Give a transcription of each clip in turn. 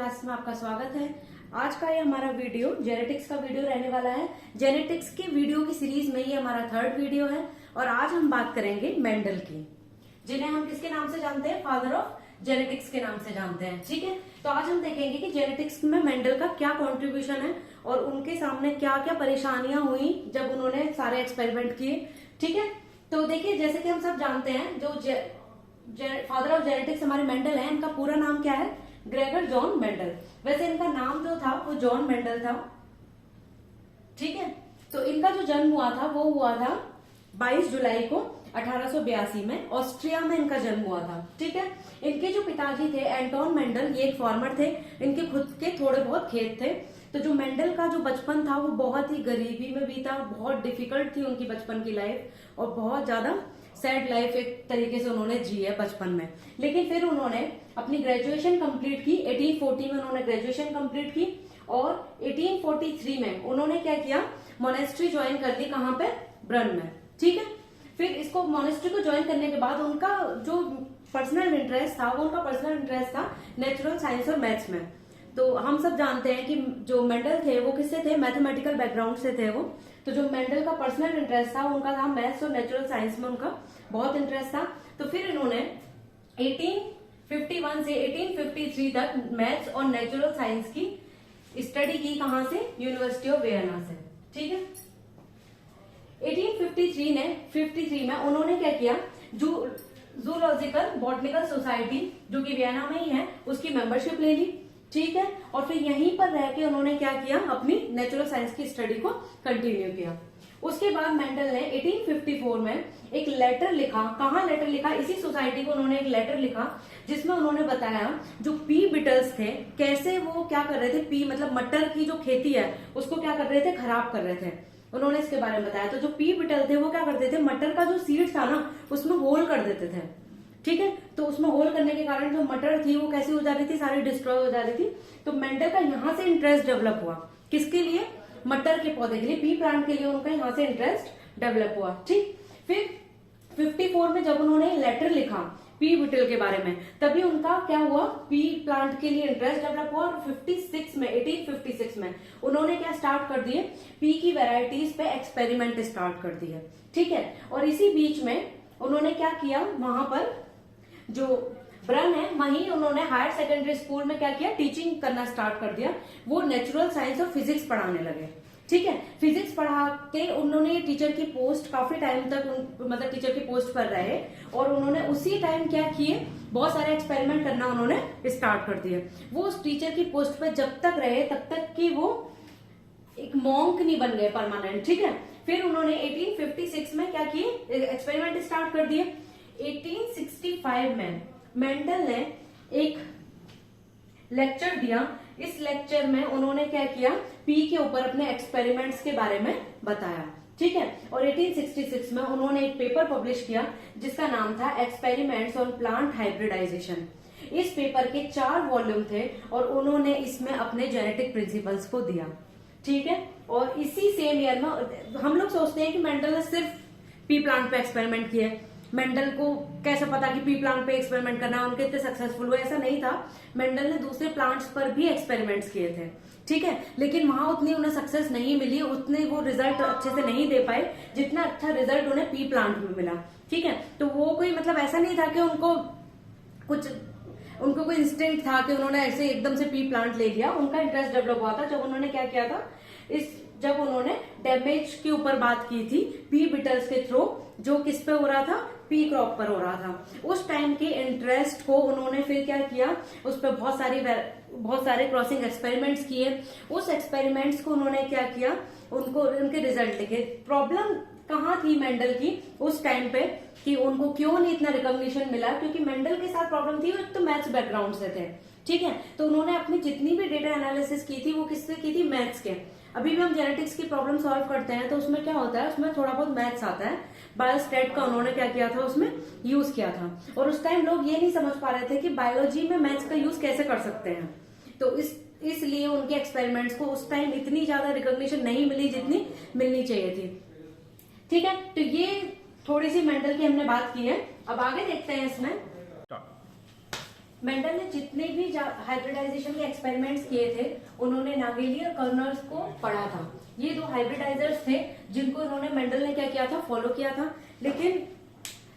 Class में आपका स्वागत है। आज का ये हमारा वीडियो जेनेटिक्स का वीडियो रहने वाला है। जेनेटिक्स की वीडियो की सीरीज में ये हमारा थर्ड वीडियो है और आज हम बात करेंगे मेंडल की, जिन्हें हम किसके नाम से जानते हैं? फादर ऑफ जेनेटिक्स के नाम से जानते हैं। ठीक है, तो आज हम देखेंगे कि जेनेटिक्स में मेंडल का क्या कॉन्ट्रीब्यूशन है और उनके सामने क्या क्या परेशानियां हुई जब उन्होंने सारे एक्सपेरिमेंट किए। ठीक है, तो देखिए जैसे कि हम सब जानते हैं जो फादर ऑफ जेनेटिक्स हमारे मेंडल हैं, इनका पूरा नाम क्या है? Gregor John Mendel. वैसे इनका नाम जो था वो जॉन मेंडल था। ठीक है, तो इनका जो जन्म हुआ था वो हुआ था 22 जुलाई को 1882 में ऑस्ट्रिया में इनका जन्म हुआ था। ठीक है, इनके जो पिताजी थे एंटोन मेंडल, ये एक फार्मर थे। इनके खुद के थोड़े बहुत खेत थे। तो जो मेंडल का जो बचपन था वो बहुत ही गरीबी में बीता, बहुत डिफिकल्ट थी उनकी बचपन की लाइफ और बहुत ज्यादा सैड लाइफ एक तरीके से उन्होंने जी है बचपन में। लेकिन फिर उन्होंने अपनी ग्रेजुएशन कंप्लीट की। 1840 में उन्होंने ग्रेजुएशन कंप्लीट की और 1843 में उन्होंने क्या किया? मोनेस्ट्री ज्वाइन कर ली। कहाँ पे? ब्रन में। ठीक है, फिर इसको मोनेस्ट्री को ज्वाइन करने के बाद उनका जो पर्सनल इंटरेस्ट था वो उनका पर्सनल इंटरेस्ट था नेचुरल साइंस और मैथ्स में। तो हम सब जानते हैं कि जो मेंडल थे वो किससे थे? मैथमेटिकल बैकग्राउंड से थे वो। तो जो मेंडल का पर्सनल इंटरेस्ट था उनका था मैथ्स और नेचुरल साइंस में उनका बहुत इंटरेस्ट था। तो फिर इन्होंने 1851 से 1853 तक मैथ्स और नेचुरल साइंस की स्टडी की। कहां से? यूनिवर्सिटी ऑफ वियना से। ठीक है, 1853 में उन्होंने क्या किया? जूलॉजिकल बॉटनिकल सोसाइटी जो कि वियना में ही है उसकी मेंबरशिप ले ली। ठीक है, और फिर यहीं पर रह के उन्होंने क्या किया? अपनी नेचुरल साइंस की स्टडी को कंटिन्यू किया। उसके बाद मेंडल ने 1854 में एक लेटर लिखा। कहाँ लेटर लिखा? इसी सोसाइटी को उन्होंने एक लेटर लिखा जिसमें उन्होंने बताया जो पी बिटल्स थे कैसे वो क्या कर रहे थे, पी मतलब मटर की जो खेती है उसको क्या कर रहे थे? खराब कर रहे थे। उन्होंने इसके बारे में बताया। तो जो पी बिटल थे वो क्या करते थे? मटर का जो सीड था ना उसमें होल कर देते थे। ठीक है, तो उसमें होल करने के कारण जो मटर थी वो कैसी हो जा रही थी? सारी डिस्ट्रॉय हो जा रही थी। तो मेंडल का यहाँ से इंटरेस्ट डेवलप हुआ। किसके लिए? मटर के पौधे के लिए, पी प्लांट के लिए उनका यहाँ से इंटरेस्ट डेवलप हुआ। ठीक, फिर 54 में जब उन्होंने लेटर लिखा पी बिटल के बारे में तभी उनका क्या हुआ? पी प्लांट के लिए इंटरेस्ट डेवलप हुआ। और 1856 में उन्होंने क्या स्टार्ट कर दिए? पी की वेराइटीज पे एक्सपेरिमेंट स्टार्ट कर दिए। ठीक है, और इसी बीच में उन्होंने क्या किया? वहां पर जो ब्रन है वहीं उन्होंने हायर सेकेंडरी स्कूल में क्या किया? टीचिंग करना स्टार्ट कर दिया। वो नेचुरल साइंस और फिजिक्स पढ़ाने लगे। ठीक है, फिजिक्स पढ़ा के उन्होंने टीचर की पोस्ट काफी टाइम तक मतलब टीचर की पोस्ट पर रहे और उन्होंने उसी टाइम क्या किए? बहुत सारे एक्सपेरिमेंट करना उन्होंने स्टार्ट कर दिए। वो उस टीचर की पोस्ट पर जब तक रहे तब तक कि वो एक मॉन्क नहीं बन गए परमानेंट। ठीक है, फिर उन्होंने 1856 में क्या किए? एक्सपेरिमेंट स्टार्ट कर दिए। 1865 में मेंडल ने एक लेक्चर दिया। इस लेक्चर में उन्होंने क्या किया? पी के ऊपर अपने एक्सपेरिमेंट्स के बारे में बताया। ठीक है, और 1866 में उन्होंने एक पेपर पब्लिश किया जिसका नाम था एक्सपेरिमेंट्स ऑन प्लांट हाइब्रिडाइजेशन। इस पेपर के 4 वॉल्यूम थे और उन्होंने इसमें अपने जेनेटिक प्रिंसिपल्स को दिया। ठीक है, और इसी सेम ईयर में हम लोग सोचते हैं कि मेंडल ने सिर्फ पी प्लांट पे एक्सपेरिमेंट किए। मेंडल को कैसे पता कि पी प्लांट पे एक्सपेरिमेंट करना? उनके इतने सक्सेसफुल हुए ऐसा नहीं था। मेंडल ने दूसरे प्लांट्स पर भी एक्सपेरिमेंट्स किए थे। ठीक है, लेकिन वहां उतनी उन्हें सक्सेस नहीं मिली, उतने वो रिजल्ट अच्छे से नहीं दे पाए जितना अच्छा रिजल्ट उन्हें पी प्लांट में मिला। ठीक है, तो वो कोई मतलब ऐसा नहीं था कि उनको कोई इंस्टिंक्ट था कि उन्होंने ऐसे एकदम से पी प्लांट ले लिया। उनका इंटरेस्ट डेवलप हुआ था जब उन्होंने क्या किया था? जब उन्होंने डैमेज के ऊपर बात की थी पी बिटल्स के थ्रू, जो किस पे हो रहा था? पी क्रॉप पर हो रहा था। उस टाइम के इंटरेस्ट को उन्होंने फिर क्या किया? उस पर बहुत सारे क्रॉसिंग एक्सपेरिमेंट्स किए। उस एक्सपेरिमेंट्स को उन्होंने क्या किया? उनके रिजल्ट लिखे। प्रॉब्लम कहाँ थी मेंडल की उस टाइम पे कि उनको क्यों नहीं इतना रिकॉग्निशन मिला? क्योंकि मेंडल के साथ प्रॉब्लम थी, वो तो मैथ्स बैकग्राउंड से थे। ठीक है, तो उन्होंने अपनी जितनी भी डेटा एनालिसिस की थी वो किससे की थी? मैथ्स के। अभी भी हम जेनेटिक्स की प्रॉब्लम सॉल्व करते हैं तो उसमें क्या होता है? उसमें थोड़ा बहुत मैथ्स आता है। बायोस्टैट का उन्होंने क्या किया था? उसमें यूज किया था। और उस टाइम लोग ये नहीं समझ पा रहे थे कि बायोलॉजी में मैथ्स का यूज कैसे कर सकते हैं। तो इसलिए उनके एक्सपेरिमेंट्स को उस टाइम इतनी ज्यादा रिकॉग्निशन नहीं मिली जितनी मिलनी चाहिए थी। ठीक है, तो ये थोड़ी सी मेंडल की हमने बात की है। अब आगे देखते हैं इसमें। मेंडल ने जितने भी हाइब्रिडाइजेशन के एक्सपेरिमेंट्स किए थे उन्होंने नागेली और कर्नर्स को पढ़ा था। ये दो हाइब्रिडाइजर्स थे जिनको उन्होंने मेंडल ने क्या किया था, फॉलो किया था। लेकिन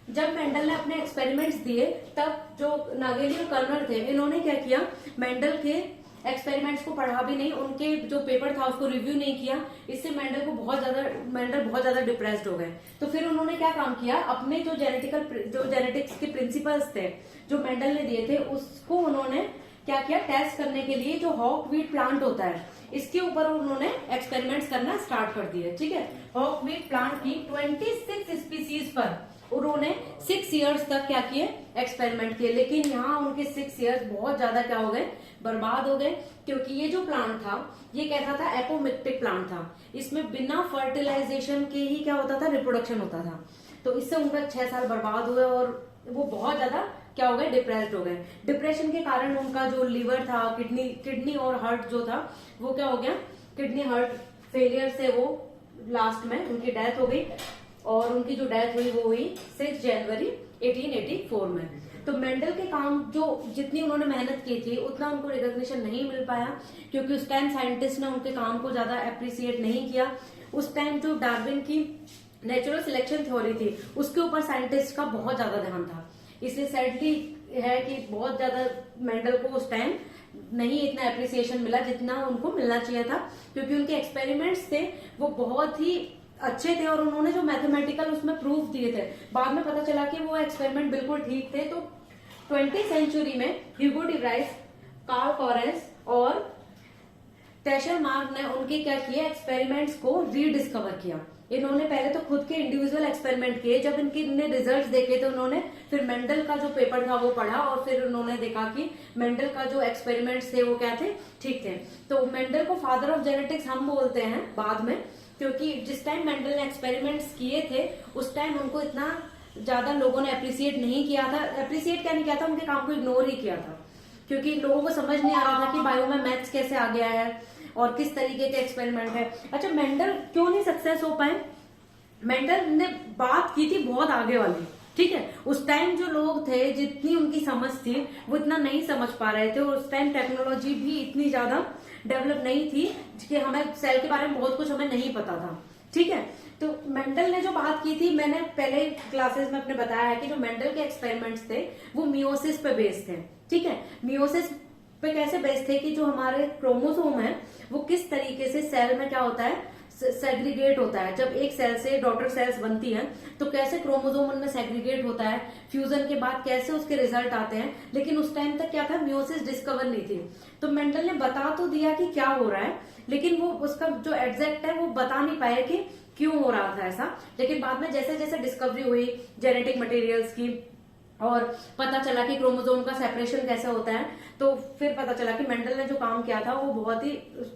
जब मेंडल ने अपने एक्सपेरिमेंट्स दिए तब जो नागेली और कर्नर थे इन्होंने क्या किया, मेंडल के एक्सपेरिमेंट्स को पढ़ा भी नहीं, उनके जो पेपर था उसको रिव्यू नहीं किया। इससे मेंडल बहुत ज्यादा डिप्रेस्ड हो गए। तो फिर उन्होंने क्या काम किया, अपने जो जेनेटिक्स के प्रिंसिपल्स थे जो मेंडल ने दिए थे उसको उन्होंने क्या किया, टेस्ट करने के लिए जो हॉकवीट प्लांट होता है इसके ऊपर उन्होंने एक्सपेरिमेंट्स करना स्टार्ट कर दिए। ठीक है, हॉकवीट प्लांट की 26 स्पीसीज पर उन्होंने 6 इयर्स तक क्या किए, एक्सपेरिमेंट किए। लेकिन यहाँ उनके 6 इयर्स बहुत ज्यादा क्या हो गए, बर्बाद हो गए। क्योंकि ये जो प्लांट था ये कैसा था, एपोमिक्टिक प्लांट था। इसमें बिना फर्टिलाइजेशन के ही क्या होता था, रिप्रोडक्शन होता था। तो इससे उनका 6 साल बर्बाद हुए और वो बहुत ज्यादा क्या हो गए, डिप्रेस्ड हो गए। डिप्रेशन के कारण उनका जो लीवर था, किडनी और हार्ट जो था वो क्या हो गया, किडनी हार्ट फेलियर से वो लास्ट में उनकी डेथ हो गई। और उनकी जो डेथ हुई वो हुई 6 जनवरी 1884 में। तो मेंडल के काम जो जितनी उन्होंने मेहनत की थी उतना उनको रिकॉग्निशन नहीं मिल पाया, क्योंकि उस टाइम साइंटिस्ट ने उनके काम को ज्यादा अप्रिसिएट नहीं किया। उस टाइम जो डार्विन की नेचुरल सिलेक्शन थ्योरी थी उसके ऊपर साइंटिस्ट का बहुत ज्यादा ध्यान था। इसलिए सैडली है कि बहुत ज्यादा मेंडल को उस टाइम नहीं इतना अप्रिसिएशन मिला जितना उनको मिलना चाहिए था, क्योंकि उनके एक्सपेरिमेंट्स थे वो बहुत ही अच्छे थे और उन्होंने जो मैथमेटिकल उसमें प्रूफ दिए थे बाद में पता चला कि वो एक्सपेरिमेंट बिल्कुल ठीक थे। तो 20th सेंचुरी में Hugo de Vries, Carl Correns और टेशर मार्क ने उनके क्या किए, एक्सपेरिमेंट्स को रीडिस्कवर किया। इन्होंने पहले तो खुद के इंडिविजुअल एक्सपेरिमेंट किए, जब इनके रिजल्ट्स देखे तो उन्होंने फिर मेंडल का जो पेपर था वो पढ़ा और फिर उन्होंने देखा कि मेंडल का जो एक्सपेरिमेंट्स थे वो क्या थे, ठीक थे। तो मेंडल को फादर ऑफ जेनेटिक्स हम बोलते हैं बाद में, क्योंकि जिस टाइम मेंडल ने एक्सपेरिमेंट्स किए थे उस टाइम उनको इतना ज्यादा लोगों ने अप्रिसिएट नहीं किया था। अप्रिसिएट क्या नहीं किया था, उनके काम को इग्नोर ही किया था, क्योंकि लोगों को समझ नहीं आ रहा था कि बायो में मैथ्स कैसे आ गया है और किस तरीके के एक्सपेरिमेंट है। अच्छा, मेंडल क्यों नहीं सक्सेस हो पाए? मेंडल ने बात की थी बहुत आगे वाली, ठीक है। उस टाइम जो लोग थे जितनी उनकी समझ थी वो इतना नहीं समझ पा रहे थे, और उस टाइम टेक्नोलॉजी भी इतनी ज्यादा डेवलप नहीं थी कि हमें सेल के बारे में बहुत कुछ हमें नहीं पता था, ठीक है। तो मेंडल ने जो बात की थी, मैंने पहले क्लासेस में अपने बताया है कि जो मेंडल के एक्सपेरिमेंट्स थे वो मियोसिस पे बेस्ड थे, ठीक है। मियोसिस पे कैसे बेस्ड थे कि जो हमारे क्रोमोसोम है वो किस तरीके से सेल में क्या होता है, सेग्रीगेट होता है। जब एक सेल से डॉटर सेल्स बनती हैं तो कैसे क्रोमोसोम उनमें सेग्रीगेट होता है, फ्यूजन के बाद कैसे उसके रिजल्ट आते हैं। लेकिन उस टाइम तक क्या था, मियोसिस डिस्कवर नहीं थी। तो मेंडल ने बता तो दिया कि क्या हो रहा है, लेकिन वो उसका जो एग्जैक्ट है वो बता नहीं पाए कि क्यों हो रहा था ऐसा। लेकिन बाद में जैसे जैसे डिस्कवरी हुई जेनेटिक मटेरियल्स की और पता चला कि क्रोमोसोम का सेपरेशन कैसे होता है, तो फिर पता चला कि मेंडल ने जो काम किया था वो बहुत ही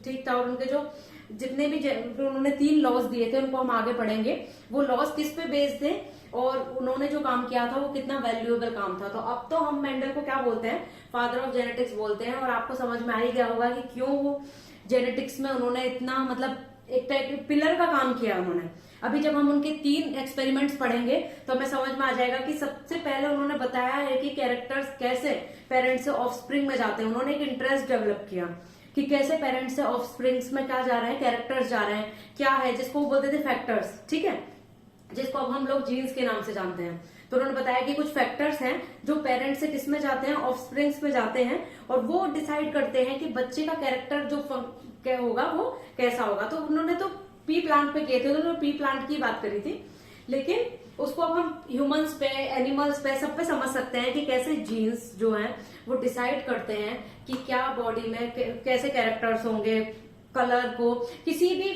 ठीक था। और उनके जो जितने भी उन्होंने 3 लॉज दिए थे उनको हम आगे पढ़ेंगे, वो लॉज किस पे बेस्ड थे और उन्होंने जो काम किया था वो कितना वैल्यूएबल काम था। तो अब तो हम मेंडल को क्या बोलते हैं, फादर ऑफ जेनेटिक्स बोलते हैं। और आपको समझ में आ ही गया होगा कि क्यों वो जेनेटिक्स में उन्होंने इतना मतलब एक टाइप पिलर का काम किया उन्होंने। अभी जब हम उनके 3 एक्सपेरिमेंट्स पढ़ेंगे तो हमें समझ में आ जाएगा कि सबसे पहले उन्होंने बताया है कि कैरेक्टर्स कैसे पेरेंट्स से ऑफस्प्रिंग में जाते हैं। उन्होंने एक इंटरेस्ट डेवलप किया कि कैसे पेरेंट्स से ऑफस्प्रिंग्स में क्या जा रहे हैं, कैरेक्टर्स जा रहे हैं, क्या है, जिसको वो बोलते थे फैक्टर्स, ठीक है, जिसको अब हम लोग जीन्स के नाम से जानते हैं। तो उन्होंने बताया कि कुछ फैक्टर्स हैं जो पेरेंट्स से किस में जाते हैं, ऑफस्प्रिंग्स में जाते हैं, और वो डिसाइड करते हैं कि बच्चे का कैरेक्टर जो क्या होगा वो कैसा होगा। तो उन्होंने तो पी प्लांट पे किए थे, तो उन्होंने पी प्लांट की बात करी थी, लेकिन उसको अब हम ह्यूमंस पे, एनिमल्स पे, सब पे समझ सकते हैं कि कैसे जीन्स जो हैं वो डिसाइड करते हैं कि क्या बॉडी में कैसे कैरेक्टर्स होंगे। कलर को, किसी भी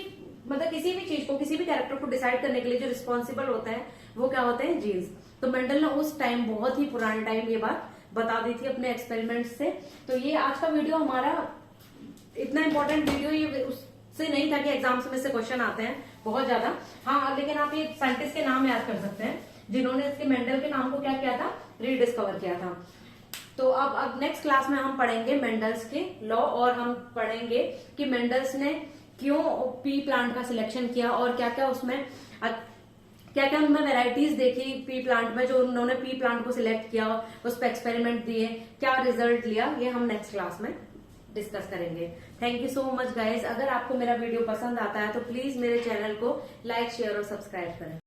मतलब किसी भी चीज को, किसी भी कैरेक्टर को डिसाइड करने के लिए जो रिस्पॉन्सिबल होता है वो क्या होते हैं, जीन्स। तो मेंडल ने उस टाइम, बहुत ही पुराने टाइम ये बात बता दी थी अपने एक्सपेरिमेंट से। तो ये आज का वीडियो हमारा इतना इंपॉर्टेंट वीडियो ये उससे नहीं था कि एग्जाम्स में से क्वेश्चन आते हैं बहुत ज्यादा। हाँ, लेकिन आप ये साइंटिस्ट के नाम याद कर सकते हैं जिन्होंने इसके मेंडल के नाम को क्या किया था, रीडिस्कवर किया था। तो अब नेक्स्ट क्लास में हम पढ़ेंगे मेंडल्स के लॉ, और हम पढ़ेंगे कि मेंडल्स ने क्यों पी प्लांट का सिलेक्शन किया और क्या क्या उसमें क्या क्या उनमें वेराइटीज देखी पी प्लांट में, जो उन्होंने पी प्लांट को सिलेक्ट किया, उस पर एक्सपेरिमेंट दिए, क्या रिजल्ट लिया, ये हम नेक्स्ट क्लास में डिस्कस करेंगे। Thank you so much guys. अगर आपको मेरा वीडियो पसंद आता है तो प्लीज मेरे चैनल को लाइक शेयर और सब्सक्राइब करें।